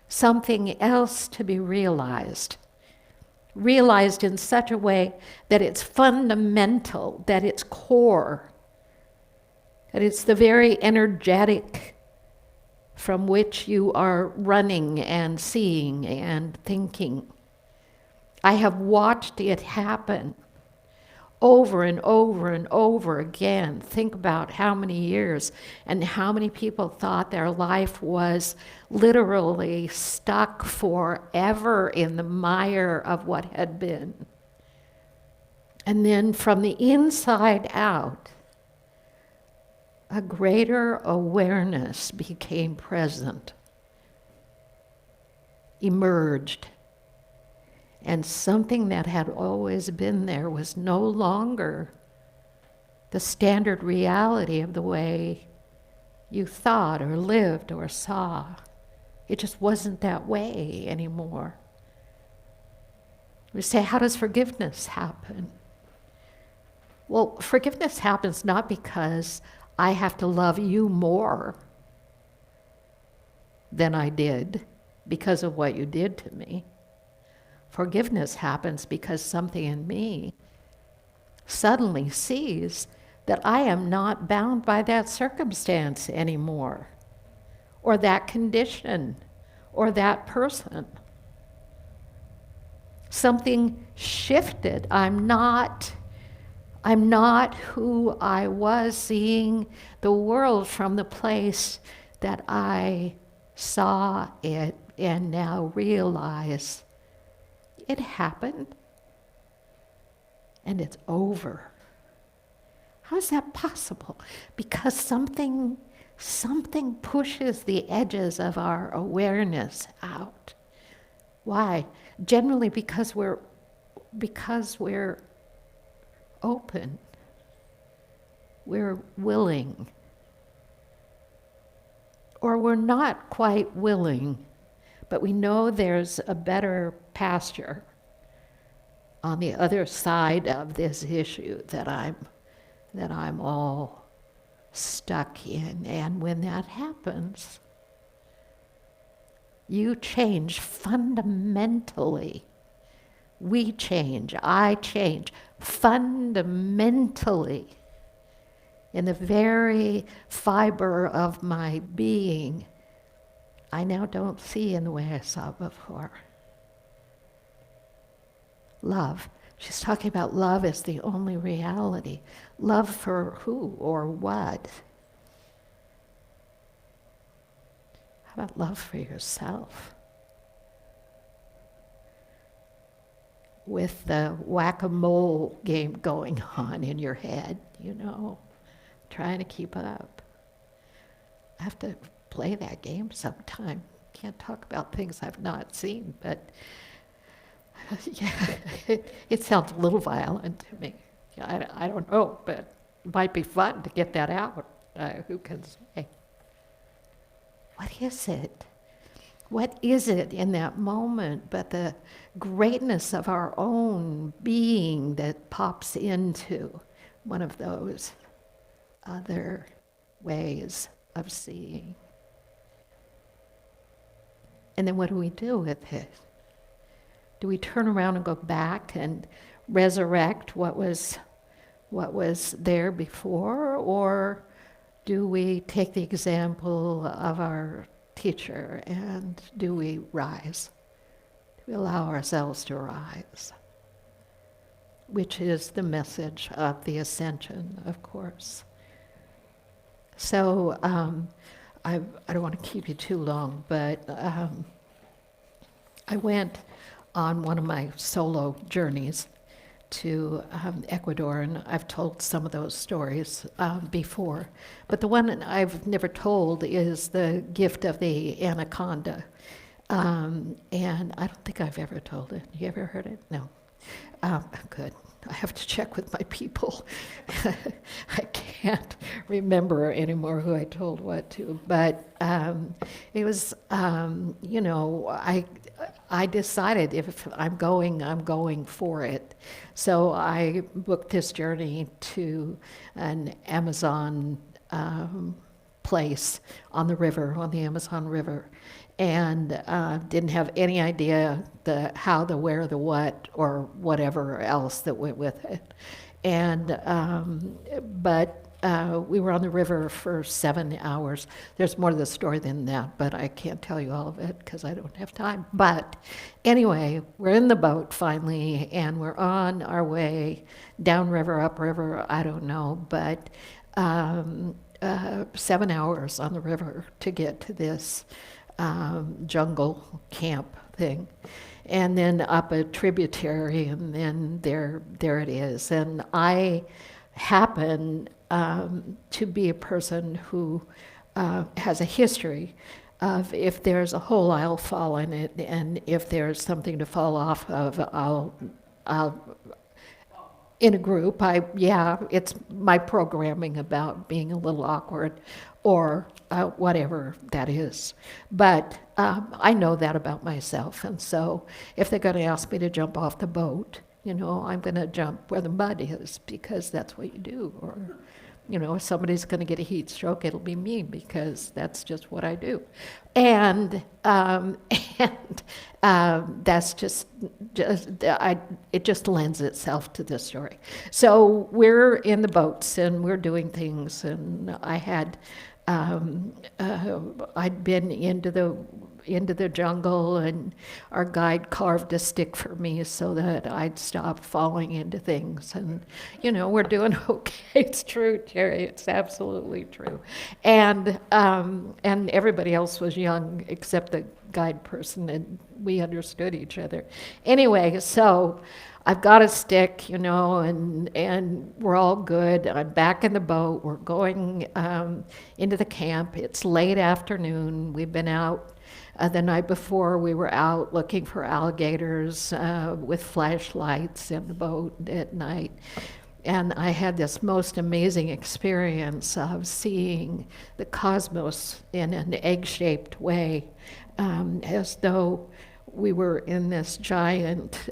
B: something else to be realized. Realized in such a way that it's fundamental, that it's core, that it's the very energetic from which you are running and seeing and thinking. I have watched it happen over and over and over again. Think about how many years and how many people thought their life was literally stuck forever in the mire of what had been. And then from the inside out, a greater awareness became present, emerged. And something that had always been there was no longer the standard reality of the way you thought or lived or saw. It just wasn't that way anymore. We say, how does forgiveness happen? Well, forgiveness happens not because I have to love you more than I did because of what you did to me. Forgiveness happens because something in me suddenly sees that I am not bound by that circumstance anymore, or that condition, or that person. Something shifted. I'm not who I was, seeing the world from the place that I saw it and now realize it happened, and it's over. How is that possible? Because something something pushes the edges of our awareness out. Why? Generally because we're open. We're willing. Or we're not quite willing, but we know there's a better pasture on the other side of this issue that I'm all stuck in. And when that happens, you change fundamentally. We change, I change fundamentally. In the very fiber of my being, I now don't see in the way I saw before. Love. She's talking about love as the only reality. Love for who or what? How about love for yourself? With the whack-a-mole game going on in your head, trying to keep up. I have to play that game sometime. Can't talk about things I've not seen, but yeah, it sounds a little violent to me. I don't know, but it might be fun to get that out. Who can say? What is it? What is it in that moment but the greatness of our own being that pops into one of those other ways of seeing? And then what do we do with it? Do we turn around and go back and resurrect what was there before, or do we take the example of our teacher and do we rise? Do we allow ourselves to rise? Which is the message of the ascension, of course. So I don't want to keep you too long, but I went on one of my solo journeys to Ecuador, and I've told some of those stories before. But the one I've never told is the gift of the anaconda. And I don't think I've ever told it. You ever heard it? No. Good. I have to check with my people. I can't remember anymore who I told what to, but it was, I decided if I'm going for it. So I booked this journey to an Amazon place on the river, on the Amazon River, and didn't have any idea the how, the where, the what, or whatever else that went with it. And but we were on the river for 7 hours. There's more to the story than that, but I can't tell you all of it because I don't have time. But anyway, we're in the boat finally, and we're on our way downriver, upriver, I don't know, but 7 hours on the river to get to this jungle camp thing, and then up a tributary, and then there it is. And I happen to be a person who has a history of, if there's a hole, I'll fall in it, and if there's something to fall off of, I'll in a group, it's my programming about being a little awkward or whatever that is. But I know that about myself, and so if they're going to ask me to jump off the boat, I'm going to jump where the mud is, because that's what you do. Or, if somebody's going to get a heat stroke, it'll be me, because that's just what I do. And that's it just lends itself to this story. So we're in the boats and we're doing things, and I had I'd been into the into the jungle, and our guide carved a stick for me so that I'd stop falling into things. And, we're doing okay. It's true, Jerry. It's absolutely true. And everybody else was young except the guide person, and we understood each other. Anyway, so I've got a stick, and we're all good. I'm back in the boat. We're going into the camp. It's late afternoon. We've been out the night before. We were out looking for alligators with flashlights in the boat at night. And I had this most amazing experience of seeing the cosmos in an egg-shaped way, as though we were in this giant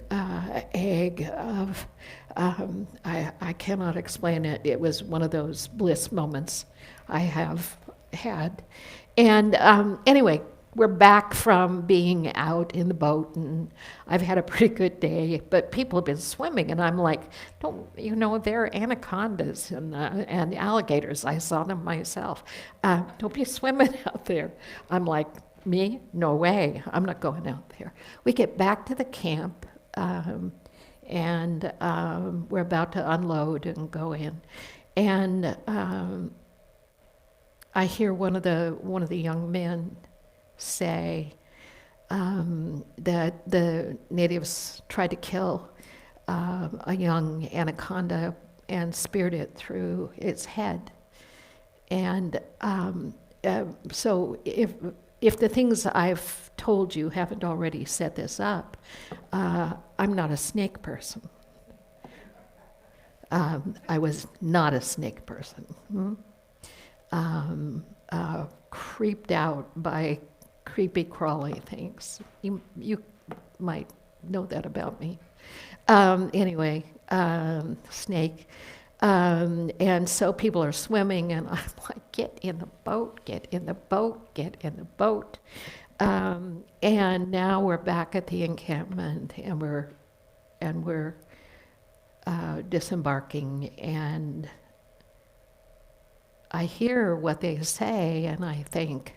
B: egg of, I cannot explain it. It was one of those bliss moments I have had. And anyway, we're back from being out in the boat, and I've had a pretty good day, but people have been swimming, and I'm like, there are anacondas and alligators. I saw them myself. Don't be swimming out there. I'm like, me? No way. I'm not going out there. We get back to the camp, and we're about to unload and go in. And I hear one of the young men say that the natives tried to kill a young anaconda and speared it through its head. And so if the things I've told you haven't already set this up, I'm not a snake person. I was not a snake person. Creeped out by creepy crawly things. You might know that about me. Anyway, snake. And so people are swimming, and I'm like, get in the boat, get in the boat, get in the boat. And now we're back at the encampment, and we're disembarking, and I hear what they say, and I think,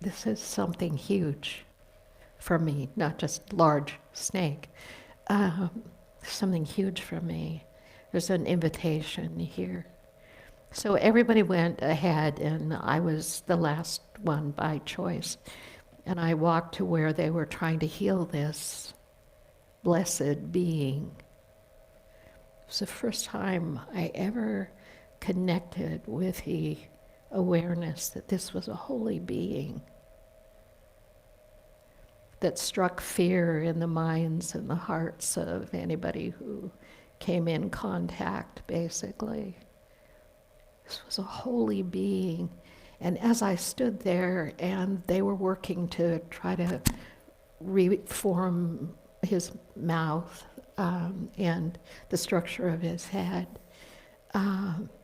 B: this is something huge for me, not just large snake. Something huge for me. There's an invitation here. So everybody went ahead, and I was the last one by choice. And I walked to where they were trying to heal this blessed being. It was the first time I ever connected with the awareness that this was a holy being that struck fear in the minds and the hearts of anybody who came in contact, basically. This was a holy being. And as I stood there and they were working to try to reform his mouth and the structure of his head,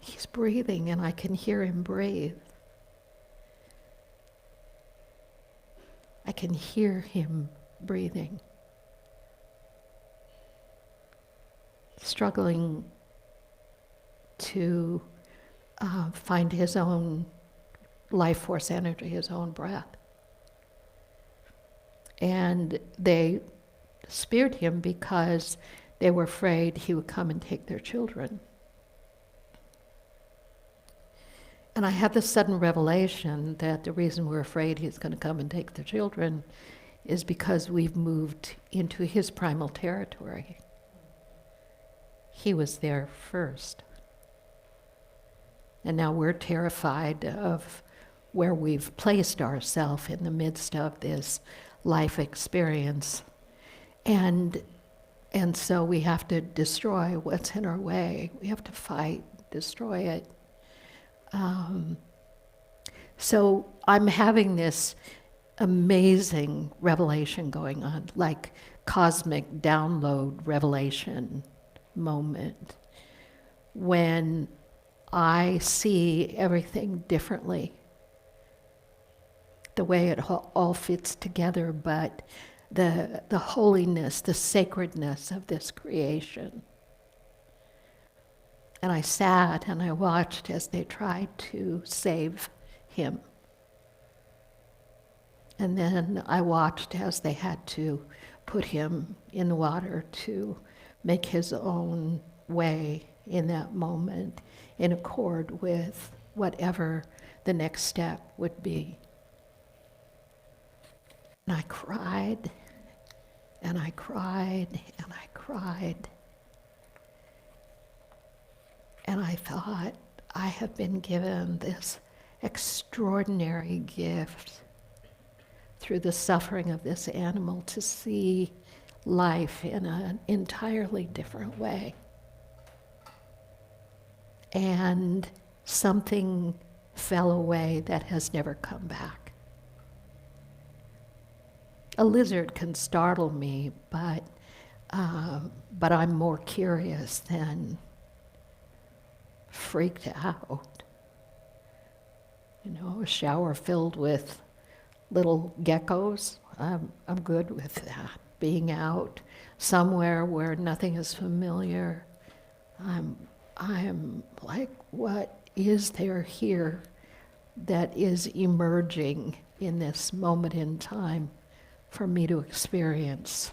B: he's breathing, and I can hear him breathe. I can hear him breathing, struggling to find his own life force energy, his own breath. And they speared him because they were afraid he would come and take their children. And I had this sudden revelation that the reason we're afraid he's going to come and take their children is because we've moved into his primal territory. He was there first. And now we're terrified of where we've placed ourselves in the midst of this life experience. And so we have to destroy what's in our way. We have to fight, destroy it. So I'm having this amazing revelation going on, like cosmic download revelation moment, when I see everything differently, the way it all fits together, but the holiness, the sacredness of this creation. And I sat and I watched as they tried to save him. And then I watched as they had to put him in the water to make his own way in that moment, in accord with whatever the next step would be. And I cried, and I cried, and I cried. And I thought, I have been given this extraordinary gift through the suffering of this animal to see life in an entirely different way. And something fell away that has never come back. A lizard can startle me, but I'm more curious than freaked out. You know, a shower filled with little geckos, I'm good with that. Being out somewhere where nothing is familiar, I'm like, what is there here that is emerging in this moment in time for me to experience?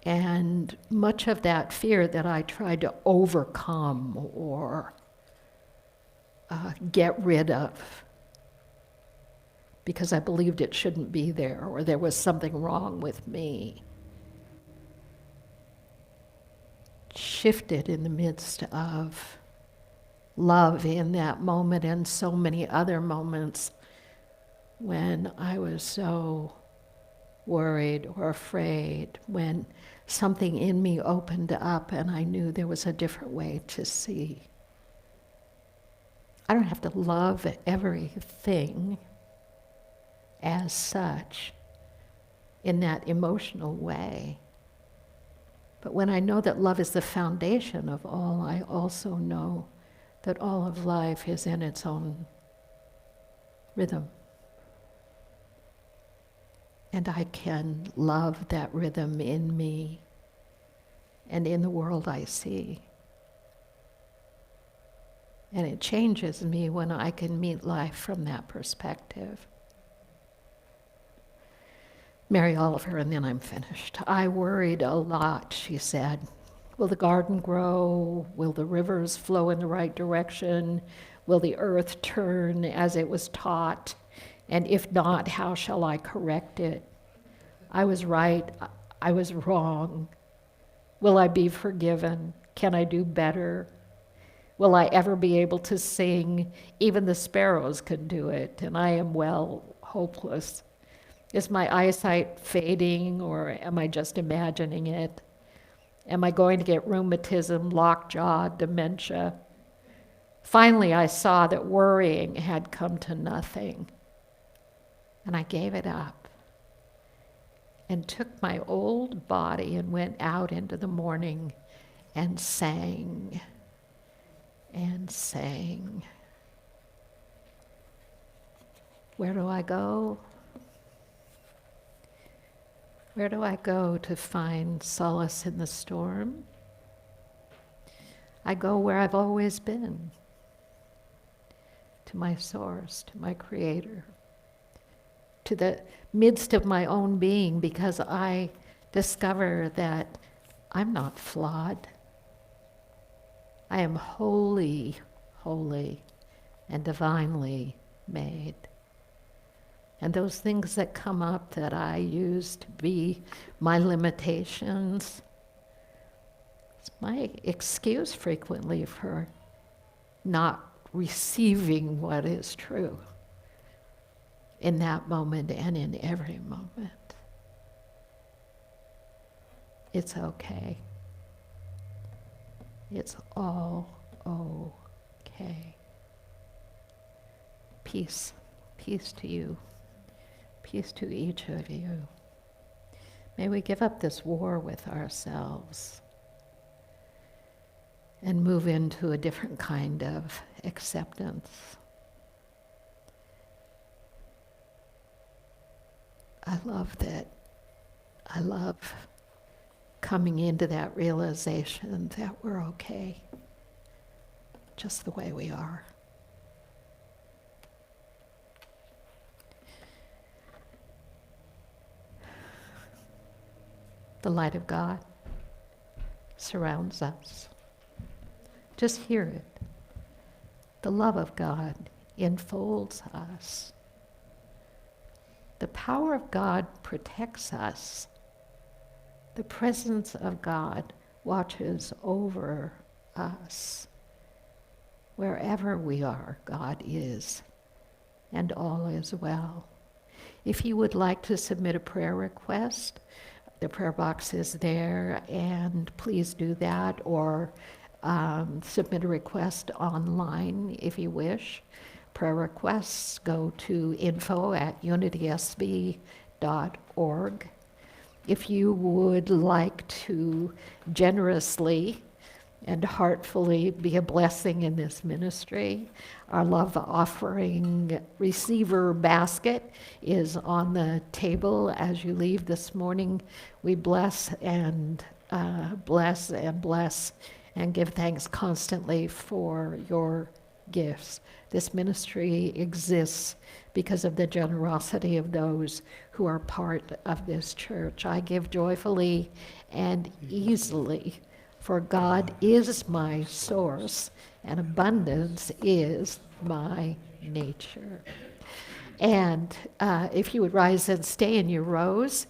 B: And much of that fear that I tried to overcome or get rid of, because I believed it shouldn't be there or there was something wrong with me, shifted in the midst of love in that moment and so many other moments when I was so worried or afraid, when something in me opened up and I knew there was a different way to see. I don't have to love everything as such in that emotional way. But when I know that love is the foundation of all, I also know that all of life is in its own rhythm. And I can love that rhythm in me and in the world I see. And it changes me when I can meet life from that perspective. Mary Oliver, and then I'm finished. I worried a lot, she said. Will the garden grow? Will the rivers flow in the right direction? Will the earth turn as it was taught? And if not, how shall I correct it? I was right, I was wrong. Will I be forgiven? Can I do better? Will I ever be able to sing? Even the sparrows can do it, and I am, well, hopeless. Is my eyesight fading, or am I just imagining it? Am I going to get rheumatism, lockjaw, dementia? Finally, I saw that worrying had come to nothing, and I gave it up and took my old body and went out into the morning and sang and sang. Where do I go? Where do I go to find solace in the storm? I go where I've always been, to my source, to my creator, to the midst of my own being, because I discover that I'm not flawed. I am wholly, holy, and divinely made. And those things that come up that I use to be my limitations, it's my excuse frequently for not receiving what is true in that moment and in every moment. It's okay. It's all okay. Peace. Peace to you. Peace to each of you. May we give up this war with ourselves and move into a different kind of acceptance. I love that. I love coming into that realization that we're okay, just the way we are. The light of God surrounds us. Just hear it. The love of God enfolds us. The power of God protects us. The presence of God watches over us. Wherever we are, God is, and all is well. If you would like to submit a prayer request, the prayer box is there, and please do that, or submit a request online if you wish. Prayer requests go to info@unitysb.org. If you would like to generously and heartfully be a blessing in this ministry, our love offering receiver basket is on the table as you leave this morning. We bless and bless and bless and give thanks constantly for your gifts. This ministry exists because of the generosity of those who are part of this church. I give joyfully and easily, for God is my source, and abundance is my nature. And if you would rise and stay in your rows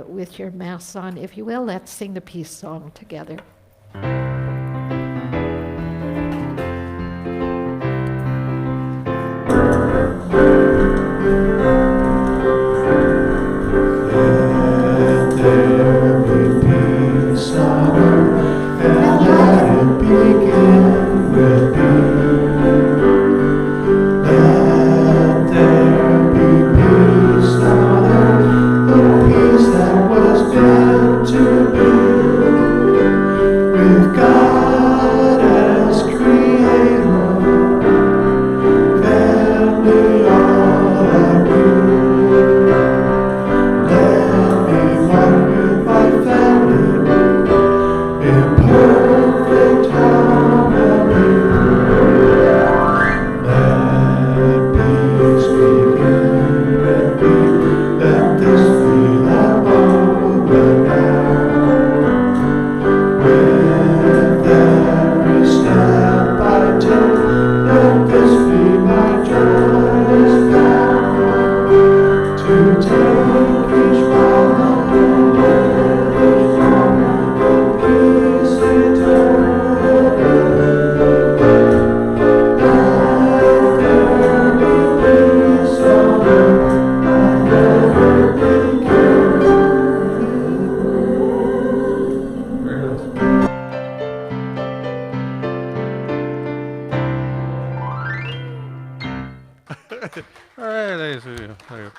B: with your masks on, if you will, let's sing the peace song together.
F: All right, ladies and gentlemen.